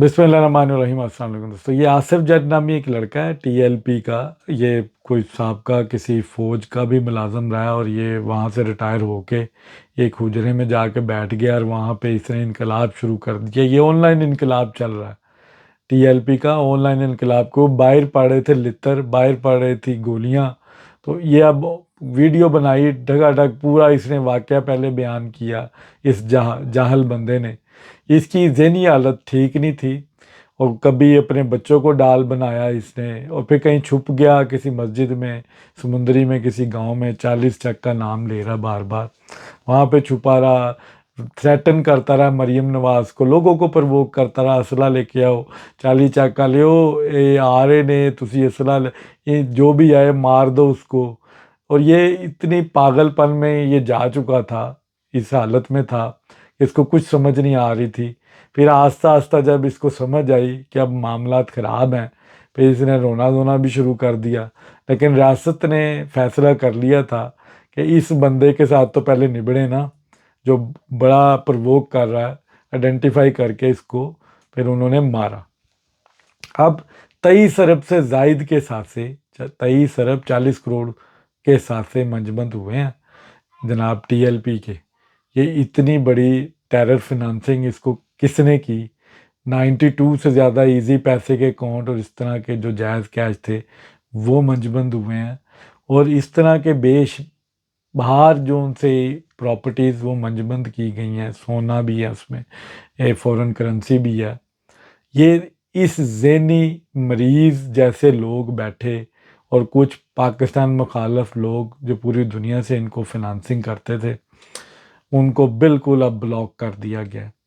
بسم اللہ الرحمن الرحیم۔ السلام علیکم دوستو، یہ آصف جٹ نامی ایک لڑکا ہے ٹی ایل پی کا۔ یہ کوئی سابقہ کسی فوج کا بھی ملازم رہا ہے، اور یہ وہاں سے ریٹائر ہو کے ایک حجرے میں جا کے بیٹھ گیا، اور وہاں پہ اس نے انقلاب شروع کر دیا۔ یہ آن لائن انقلاب چل رہا ہے ٹی ایل پی کا، آن لائن انقلاب کو باہر پڑ رہے تھے لتر، باہر پڑ رہی تھی گولیاں، تو یہ اب ویڈیو بنائی ڈگا ڈگ پورا اس نے واقعہ پہلے بیان کیا۔ اس جاہل بندے نے، اس کی ذہنی حالت ٹھیک نہیں تھی، اور کبھی اپنے بچوں کو ڈال بنایا اس نے، اور پھر کہیں چھپ گیا کسی مسجد میں، سمندری میں کسی گاؤں میں، 40 چک کا نام لے رہا بار بار، وہاں پہ چھپا رہا، تھریٹن کرتا رہا مریم نواز کو، لوگوں کو پرووک کرتا رہا، اسلحہ لے کے آؤ، 40 چک کا لیو، اے آ رہے نے تسی اسلحہ یہ جو بھی آئے مار دو اس کو۔ اور یہ اتنی پاگل پن میں یہ جا چکا تھا، اس حالت میں تھا، اس کو کچھ سمجھ نہیں آ رہی تھی۔ پھر آہستہ آہستہ جب اس کو سمجھ آئی کہ اب معاملات خراب ہیں، پھر اس نے رونا دھونا بھی شروع کر دیا۔ لیکن ریاست نے فیصلہ کر لیا تھا کہ اس بندے کے ساتھ تو پہلے نبڑے نا، جو بڑا پرووک کر رہا ہے، آئیڈینٹیفائی کر کے اس کو پھر انہوں نے مارا۔ اب 23 ارب سے زائد کے ساتھے، 23 ارب 40 کروڑ کے ساتھے منجمد ہوئے ہیں جناب ٹی ایل پی کے۔ یہ اتنی بڑی ٹیرر فنانسنگ اس کو کس نے کی؟ 92 سے زیادہ ایزی پیسے کے اکاؤنٹ اور اس طرح کے جو جائز کیش تھے وہ منجمد ہوئے ہیں، اور اس طرح کے باہر جو ان سے پراپرٹیز وہ منجمد کی گئی ہیں، سونا بھی ہے اس میں، فورن کرنسی بھی ہے۔ یہ اس ذہنی مریض جیسے لوگ بیٹھے، اور کچھ پاکستان مخالف لوگ جو پوری دنیا سے ان کو فنانسنگ کرتے تھے، ان کو بالکل اب بلاک کر دیا گیا ہے۔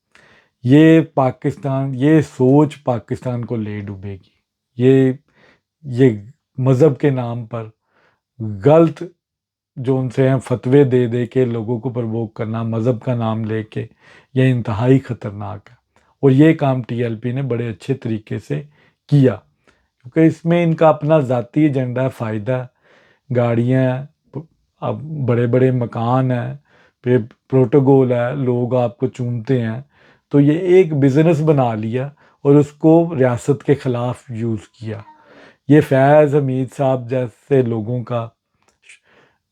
یہ سوچ پاکستان کو لے ڈوبے گی۔ یہ مذہب کے نام پر غلط جو ان سے ہیں فتوے دے دے کے لوگوں کو پرووک کرنا، مذہب کا نام لے کے، یہ انتہائی خطرناک ہے۔ اور یہ کام ٹی ایل پی نے بڑے اچھے طریقے سے کیا، کیونکہ اس میں ان کا اپنا ذاتی ایجنڈا ہے، فائدہ ہے، گاڑیاں ہیں، اب بڑے بڑے مکان ہیں، پھر پروٹوکول ہے، لوگ آپ کو چومتے ہیں، تو یہ ایک بزنس بنا لیا اور اس کو ریاست کے خلاف یوز کیا۔ یہ فیض حمید صاحب جیسے لوگوں کا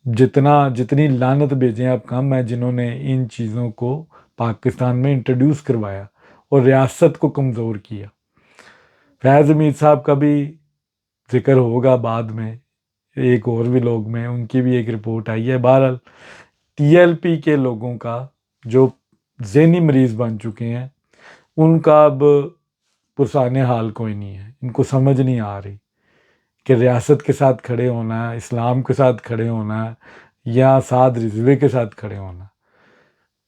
جتنی لعنت بھیجیں آپ کم ہے، جنہوں نے ان چیزوں کو پاکستان میں انٹروڈیوس کروایا اور ریاست کو کمزور کیا۔ فیض حمید صاحب کا بھی ذکر ہوگا بعد میں، ایک اور بھی لوگ میں ان کی بھی ایک رپورٹ آئی ہے۔ بہرحال ٹی ایل پی کے لوگوں کا جو ذہنی مریض بن چکے ہیں، ان کا اب پرسان حال کوئی نہیں ہے۔ ان کو سمجھ نہیں آ رہی کہ ریاست کے ساتھ کھڑے ہونا ہے، اسلام کے ساتھ کھڑے ہونا ہے، یا سعد رضوی کے ساتھ کھڑے ہونا ہے۔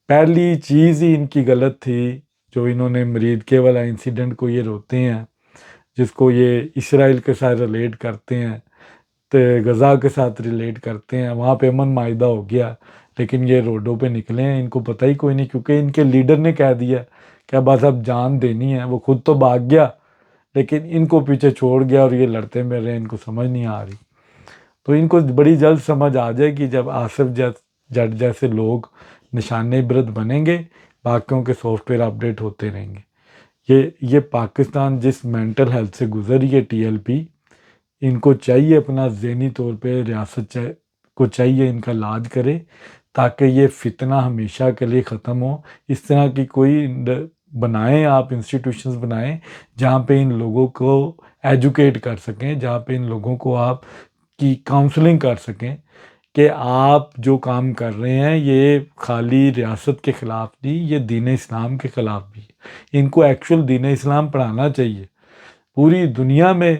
پہلی چیز ہی ان کی غلط تھی جو انہوں نے مرید کے والا انسیڈنٹ کو یہ روتے ہیں، جس کو یہ اسرائیل کے ساتھ ریلیٹ کرتے ہیں، تو غزہ کے ساتھ ریلیٹ کرتے ہیں۔ وہاں پہ امن معاہدہ ہو گیا، لیکن یہ روڈوں پہ نکلے ہیں، ان کو پتہ ہی کوئی نہیں، کیونکہ ان کے لیڈر نے کہہ دیا کہ بس اب جان دینی ہے۔ وہ خود تو بھاگ گیا، لیکن ان کو پیچھے چھوڑ گیا، اور یہ لڑتے میں رہے۔ ان کو سمجھ نہیں آ رہی، تو ان کو بڑی جلد سمجھ آ جائے گی جب آصف جٹ جیسے لوگ نشان عبرت بنیں گے، باقیوں کے سافٹ ویئر اپڈیٹ ہوتے رہیں گے۔ یہ پاکستان جس مینٹل ہیلتھ سے گزری ہے ٹی ایل پی، ان کو چاہیے اپنا ذہنی طور پہ ریاست کو چاہیے ان کا علاج کرے، تاکہ یہ فتنہ ہمیشہ کے لیے ختم ہو۔ اس طرح کی کوئی بنائیں، آپ انسٹیٹیوشنز بنائیں جہاں پہ ان لوگوں کو ایجوکیٹ کر سکیں، جہاں پہ ان لوگوں کو آپ کی کاؤنسلنگ کر سکیں کہ آپ جو کام کر رہے ہیں یہ خالی ریاست کے خلاف نہیں، یہ دین اسلام کے خلاف بھی ہے۔ ان کو ایکچول دین اسلام پڑھانا چاہیے۔ پوری دنیا میں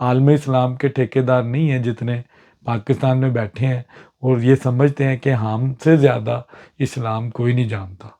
عالم اسلام کے ٹھیکیدار نہیں ہیں جتنے پاکستان میں بیٹھے ہیں، اور یہ سمجھتے ہیں کہ ہم سے زیادہ اسلام کوئی نہیں جانتا۔